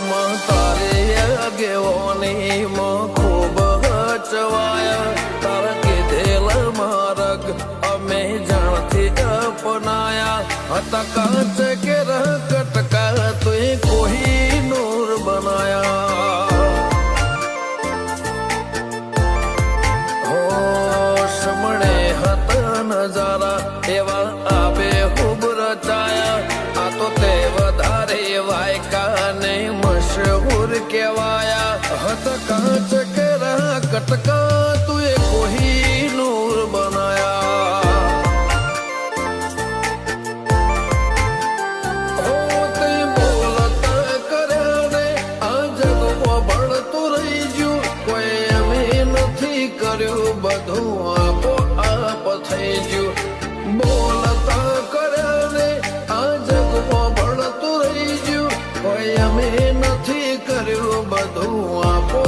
માં તારી આગેવાની માં ખૂબ હચવાયા તારા કીધેલ માર્ગ અમે જાણથી અપનાયા હતા કાચ કે કટકા તું કોઈ નૂર બનાયા સમણે હતા નજારા એવા આબે ખૂબ રચાયા આ તો તે વધારે વાયકા ને મશહૂર કેવાયા હતા કાચ કે કટકા તું કોઈ નૂર બનાયા હો તે બોલતા કર્યા ને આ જગમાં ભળતું રહી ગયું કોઈ અમે નથી કર્યું બધું આપો આપ થઈ ગયું બોલતા કર્યા ને આ જગમાં ભળતું રહી ગયું કોઈ અમે નથી કર્યું બધું આપો